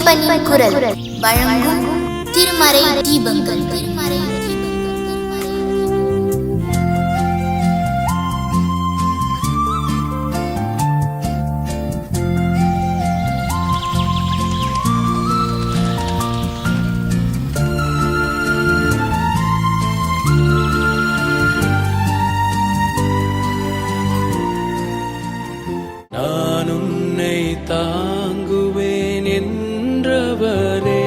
மீட்பனின் குரல் வழங்கும் திருமறை தீபங்கள். நான் உன்னை தாங்குவேன் என்றவரே,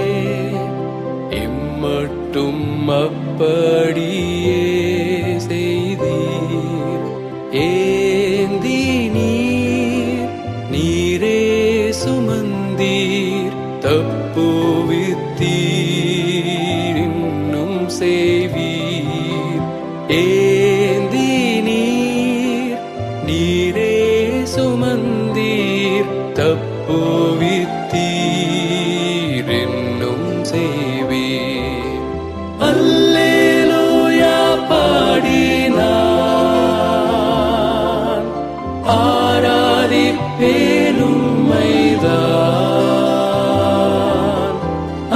இம்மட்டும் அப்படியே செய்தீர். ஏந்தி நீரே சுமந்தீர், தப்புவித்தீர், இன்னும் செய்வீர். ஏந்தி நீரே சுமந்தீர், தப்புவித்தீர், இன்னும் செய்வீர். அல்லேலூயா பாடி நான் ஆராதிப்பேன் உம்மைதான்.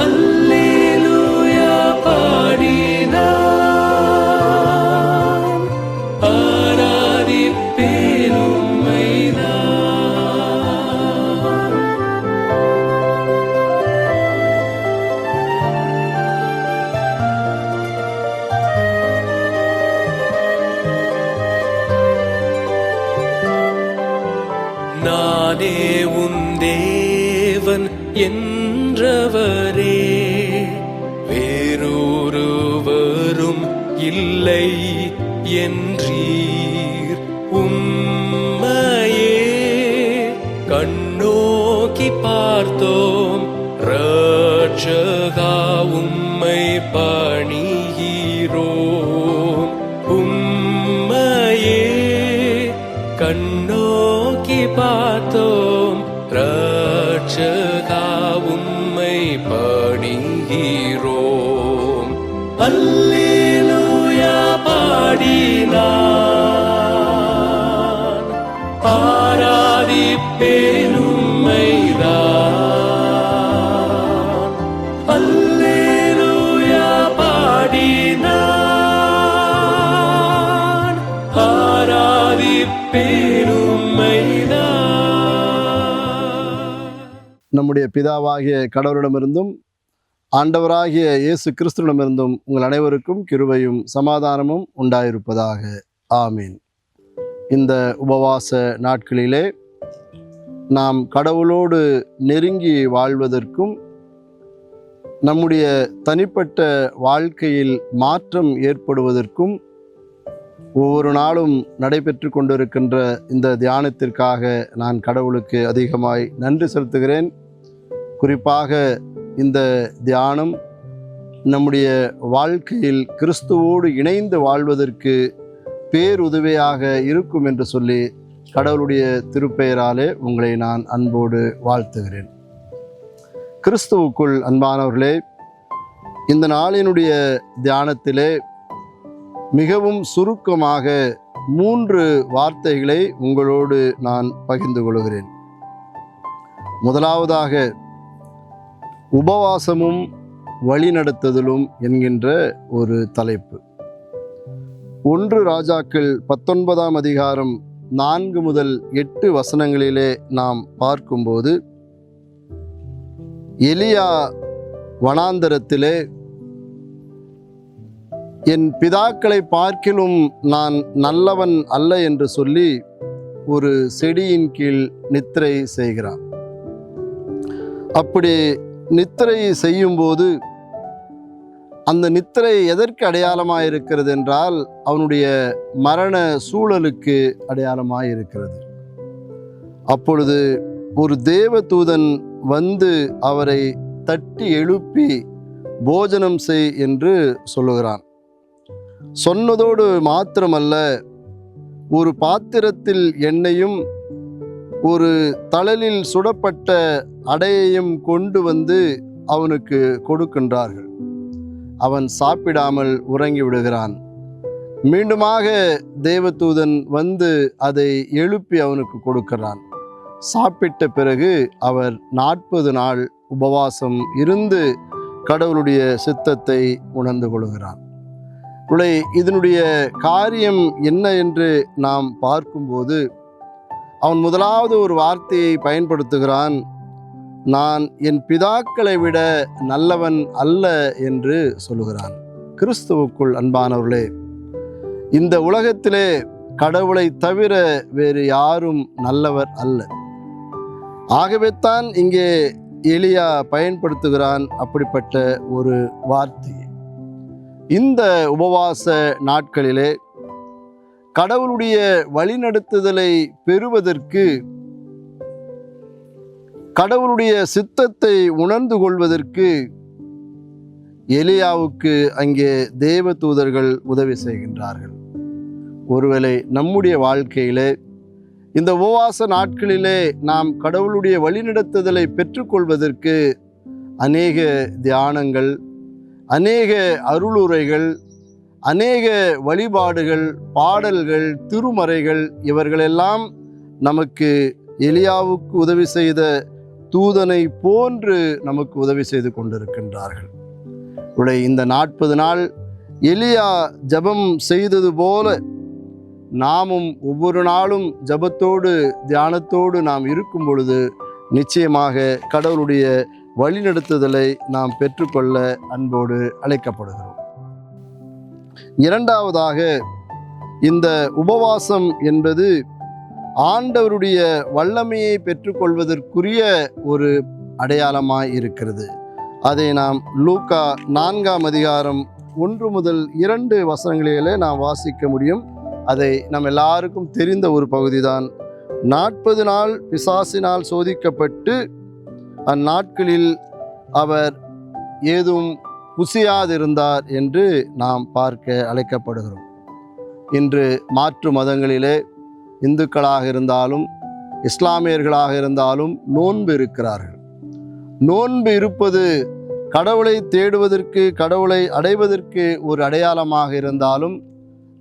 அல்லேலூயா பாடி நான் ஆராதிப்பேன் உம்மைதான். நானே உன் தேவன் என்றவரே, வேறொருவரும் இல்லை என்றீர். உம்மையே கண்ணோக்கி பார்த்தோம் ரட்சகா, உம்மை பணிகிறோம். உம்மையே கண்ணோக்கி பார்த்தோம் ரட்சகா, உம்மை பணிகிறோம். அல்லேலூயா பாடி நான் ஆராதிப்பேன் உம்மைதான். அல்லேலூயா பாடி நான் ஆராதிப்பேன் உம்மைதான். நம்முடைய பிதாவாகிய கடவுளிடமிருந்தும் ஆண்டவராகிய இயேசு கிறிஸ்துவிடமிருந்தும் உங்கள் அனைவருக்கும் கிருபையும் சமாதானமும் உண்டாயிருப்பதாக. ஆமீன். இந்த உபவாச நாட்களிலே நாம் கடவுளோடு நெருங்கி வாழ்வதற்கும் நம்முடைய தனிப்பட்ட வாழ்க்கையில் மாற்றம் ஏற்படுவதற்கும் ஒவ்வொரு நாளும் நடைபெற்று கொண்டிருக்கின்ற இந்த தியானத்திற்காக நான் கடவுளுக்கு அதிகமாய் நன்றி செலுத்துகிறேன். குறிப்பாக இந்த தியானம் நம்முடைய வாழ்க்கையில் கிறிஸ்துவோடு இணைந்து வாழ்வதற்கு பேருதவியாக இருக்கும் என்று சொல்லி கடவுளுடைய திருப்பெயராலே உங்களை நான் அன்போடு வாழ்த்துகிறேன். கிறிஸ்துவுக்குள் அன்பானவர்களே, இந்த நாளினுடைய தியானத்திலே மிகவும் சுருக்கமாக 3 வார்த்தைகளை உங்களோடு நான் பகிர்ந்து கொள்கிறேன். முதலாவதாக உபவாசமும் வழிநடத்துதலும் என்கின்ற ஒரு தலைப்பு. 1 ராஜாக்கள் 19ஆம் அதிகாரம் 4 முதல் 8 வசனங்களிலே நாம் பார்க்கும்போது, எலியா வனாந்தரத்திலே என் பிதாக்களை பார்க்கிலும் நான் நல்லவன் அல்ல என்று சொல்லி ஒரு செடியின் கீழ் நித்திரை செய்கிறான். அப்படி நித்திரை செய்யும்போது அந்த நித்திரை எதற்கு அடையாளமாக இருக்கிறது என்றால் அவனுடைய மரண சூழலுக்கு அடையாளமாக இருக்கிறது. அப்பொழுது ஒரு தேவதூதன் வந்து அவரை தட்டி எழுப்பி போஜனம் செய் என்று சொல்லுகிறான். சொன்னதோடு மாத்திரமல்ல, ஒரு பாத்திரத்தில் எண்ணெயும் ஒரு தழலில் சுடப்பட்ட அடையையும் கொண்டு வந்து அவனுக்கு கொடுக்கின்றார்கள். அவன் சாப்பிடாமல் உறங்கி விடுகிறான். மீண்டுமாக தேவதூதன் வந்து அதை எழுப்பி அவனுக்கு கொடுக்கிறான். சாப்பிட்ட பிறகு அவர் 40 நாள் உபவாசம் இருந்து கடவுளுடைய சித்தத்தை உணர்ந்து கொள்கிறான். இதனுடைய காரியம் என்ன என்று நாம் பார்க்கும்போது அவன் முதலாவது ஒரு வார்த்தையை பயன்படுத்துகிறான். நான் என் பிதாக்களை விட நல்லவன் அல்ல என்று சொல்லுகிறான். கிறிஸ்துவுக்குள் அன்பானவர்களே, இந்த உலகத்திலே கடவுளை தவிர வேறு யாரும் நல்லவர் அல்ல. ஆகவே தான் இங்கே எலியா பயன்படுத்துகிறான் அப்படிப்பட்ட ஒரு வார்த்தையை. இந்த உபவாச நாட்களிலே கடவுளுடைய வழிநடத்துதலை பெறுவதற்கு, கடவுளுடைய சித்தத்தை உணர்ந்து கொள்வதற்கு எலியாவுக்கு அங்கே தேவ தூதர்கள் உதவி செய்கின்றார்கள். ஒருவேளை நம்முடைய வாழ்க்கையிலே இந்த உபவாச நாட்களிலே நாம் கடவுளுடைய வழிநடத்துதலை பெற்றுக்கொள்வதற்கு அநேக தியானங்கள், அநேக அருளுரைகள், அநேக வழிபாடுகள், பாடல்கள், திருமறைகள் இவர்களெல்லாம் நமக்கு எலியாவுக்கு உதவி செய்த தூதனை போன்று நமக்கு உதவி செய்து கொண்டிருக்கின்றார்கள். இந்த 40 நாள் எலியா ஜபம் செய்தது போல நாமும் ஒவ்வொரு நாளும் ஜபத்தோடு தியானத்தோடு நாம் இருக்கும் பொழுது நிச்சயமாக கடவுளுடைய வழிநடத்துதலை நாம் பெற்றுக்கொள்ள அன்போடு அழைக்கப்படுகிறோம். இரண்டாவதாக, இந்த உபவாசம் என்பது ஆண்டவருடைய வல்லமையை பெற்றுக்கொள்வதற்குரிய ஒரு அடையாளமாய் இருக்கிறது. அதை நாம் லூக்கா 4ஆம் அதிகாரம் 1 முதல் 2 வசனங்களிலே நாம் வாசிக்க முடியும். அதை நம் எல்லாருக்கும் தெரிந்த ஒரு பகுதிதான். 40 நாள் பிசாசினால் சோதிக்கப்பட்டு அந்நாட்களில் அவர் ஏதும் புசியாதிருந்தார் என்று நாம் பார்க்க அழைக்கப்படுகிறோம். இன்று மாற்று மதங்களிலே இந்துக்களாக இருந்தாலும் இஸ்லாமியர்களாக இருந்தாலும் நோன்பு இருக்கிறார்கள். நோன்பு இருப்பது கடவுளை தேடுவதற்கு, கடவுளை அடைவதற்கு ஒரு அடையாளமாக இருந்தாலும்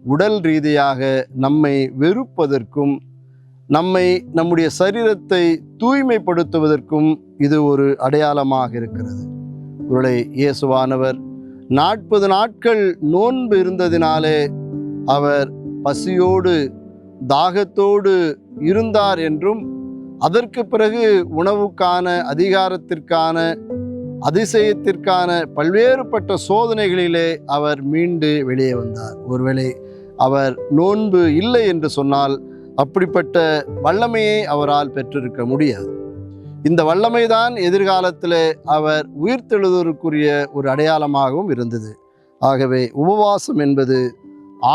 உடல் ரீதியாக நம்மை வெறுப்பதற்கும், நம்முடைய சரீரத்தை தூய்மைப்படுத்துவதற்கும் இது ஒரு அடையாளமாக இருக்கிறது. இயேசுவானவர் 40 நாட்கள் நோன்பு இருந்ததினாலே அவர் பசியோடு தாகத்தோடு இருந்தார் என்றும், அதற்கு பிறகு உணவுக்கான, அதிகாரத்திற்கான, அதிசயத்திற்கான பல்வேறுபட்ட சோதனைகளிலே அவர் மீண்டு வெளியே வந்தார். ஒருவேளை அவர் நோன்பு இல்லை என்று சொன்னால் அப்படிப்பட்ட வல்லமையை அவரால் பெற்றிருக்க முடியாது. இந்த வல்லமைதான் எதிர்காலத்தில் அவர் உயிர்த்தெழுதலுக்குரிய ஒரு அடையாளமாகவும் இருந்தது. ஆகவே உபவாசம் என்பது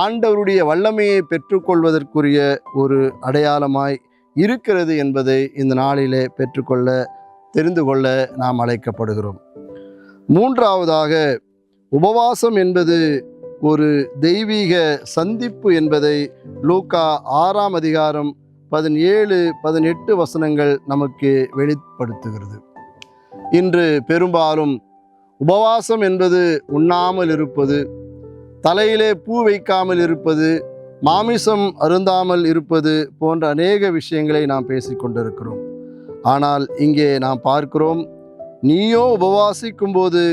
ஆண்டவருடைய வல்லமையை பெற்றுக்கொள்வதற்குரிய ஒரு அடையாளமாய் இருக்கிறது என்பதை இந்த நாளிலே பெற்றுக்கொள்ள, தெரிந்து கொள்ள நாம் அழைக்கப்படுகிறோம். மூன்றாவதாக, உபவாசம் என்பது ஒரு தெய்வீக சந்திப்பு என்பதை லூக்கா 6ஆம் அதிகாரம் 17-18 வசனங்கள் நமக்கு வெளிப்படுத்துகிறது. இன்று பெரும்பாலும் உபவாசம் என்பது உண்ணாமல் இருப்பது, தலையிலே பூ வைக்காமல் இருப்பது, மாமிசம் அருந்தாமல் இருப்பது போன்ற அநேக விஷயங்களை நாம் பேசிக்கொண்டிருக்கிறோம். ஆனால் இங்கே நாம் பார்க்கிறோம், நீயோ உபவாசிக்கும் போது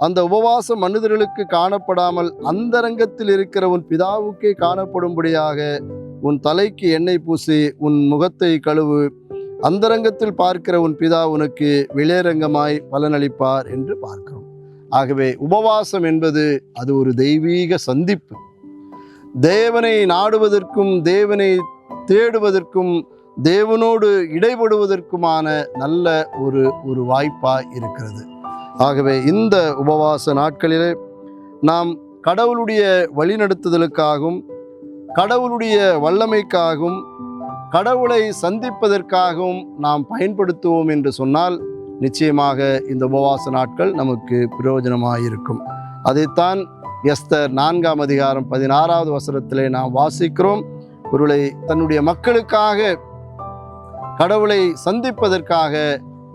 அந்த உபவாசம் மனிதர்களுக்கு காணப்படாமல் அந்தரங்கத்தில் இருக்கிற உன் பிதாவுக்கே காணப்படும்படியாக உன் தலைக்கு எண்ணெய் பூசி உன் முகத்தை கழுவு, அந்தரங்கத்தில் பார்க்கிற உன் பிதா உனக்கு வெளியரங்கமாய் பலனளிப்பார் என்று பார்க்கிறோம். ஆகவே உபவாசம் என்பது அது ஒரு தெய்வீக சந்திப்பு. தேவனை நாடுவதற்கும், தேவனை தேடுவதற்கும், தேவனோடு இடைபடுவதற்குமான நல்ல ஒரு வாய்ப்பாய் இருக்கிறது. ஆகவே இந்த உபவாச நாட்களிலே நாம் கடவுளுடைய வழிநடத்துதலுக்காகவும், கடவுளுடைய வல்லமைக்காகவும், கடவுளை சந்திப்பதற்காகவும் நாம் பயன்படுத்துவோம் என்று சொன்னால் நிச்சயமாக இந்த உபவாச நாட்கள் நமக்கு பிரயோஜனமாயிருக்கும். அதைத்தான் எஸ்தர் 4ஆம் அதிகாரம் 16வது வசனத்திலே நாம் வாசிக்கிறோம். ஒருவேளை தன்னுடைய மக்களுக்காக, கடவுளை சந்திப்பதற்காக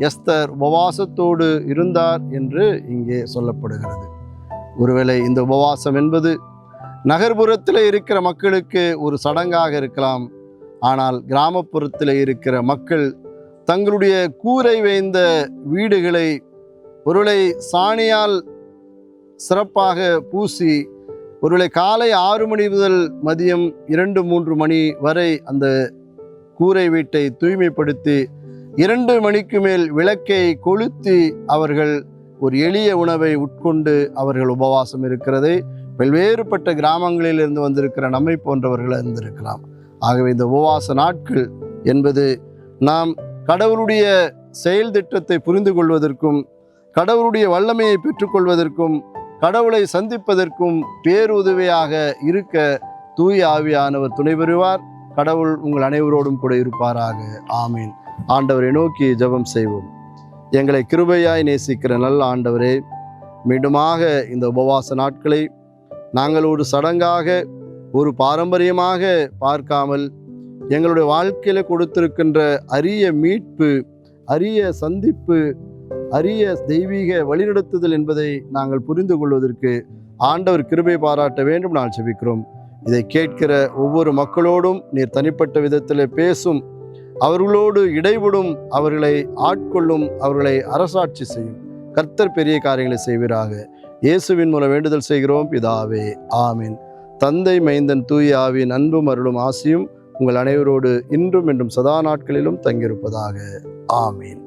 எஸ்தர் உபவாசத்தோடு இருந்தார் என்று இங்கே சொல்லப்படுகிறது. ஒருவேளை இந்த உபவாசம் என்பது நகர்ப்புறத்தில் இருக்கிற மக்களுக்கு ஒரு சடங்காக இருக்கலாம். ஆனால் கிராமப்புறத்தில் இருக்கிற மக்கள் தங்களுடைய கூரை வேய்ந்த வீடுகளை ஒருவேளை சாணியால் சிறப்பாக பூசி, ஒருவேளை காலை 6 மணி முதல் மதியம் 2-3 மணி வரை அந்த கூரை வீட்டை தூய்மைப்படுத்தி 2 மணிக்கு மேல் விளக்கை கொளுத்தி அவர்கள் ஒரு எளிய உணவை உட்கொண்டு அவர்கள் உபவாசம் இருக்கிறதை பல்வேறுபட்ட கிராமங்களில் இருந்து வந்திருக்கிற நம்மை போன்றவர்கள் இருந்திருக்கலாம். ஆகவே இந்த உபவாச நாட்கள் என்பது நாம் கடவுளுடைய செயல் திட்டத்தை புரிந்து கொள்வதற்கும், கடவுளுடைய வல்லமையை பெற்றுக்கொள்வதற்கும், கடவுளை சந்திப்பதற்கும் பேருதவியாக இருக்க தூய ஆவியானவர் துணை புரிவார். கடவுள் உங்கள் அனைவரோடும் கூட இருப்பாராக. ஆமீன். ஆண்டவரை நோக்கி ஜெபம் செய்வோம். எங்களை கிருபையாய் நேசிக்கிற நல்ல ஆண்டவரே, மீண்டுமாக இந்த உபவாச நாட்களை நாங்கள் ஒரு சடங்காக, ஒரு பாரம்பரியமாக பார்க்காமல் எங்களுடைய வாழ்க்கையில் கொடுத்திருக்கின்ற அரிய மீட்பு, அரிய சந்திப்பு, அரிய தெய்வீக வழிநடத்துதல் என்பதை நாங்கள் புரிந்து கொள்வதற்கு ஆண்டவர் கிருபை பாராட்ட வேண்டும் நான் ஜெபிக்கிறோம். இதை கேட்கிற ஒவ்வொரு மக்களோடும் நீர் தனிப்பட்ட விதத்தில் பேசும், அவர்களோடு இடைபடும், அவர்களை ஆட்கொள்ளும், அவர்களை அரசாட்சி செய்யும். கர்த்தர் பெரிய காரியங்களை செய்வீராக. இயேசுவின் மூலம் வேண்டுதல் செய்கிறோம் பிதாவே. ஆமீன். தந்தை, மைந்தன், தூய ஆவியின் அன்பும் அருளும் ஆசியும் உங்கள் அனைவரோடு இன்றும் என்றும் சதா நாட்களிலும் தங்கியிருப்பதாக. ஆமீன்.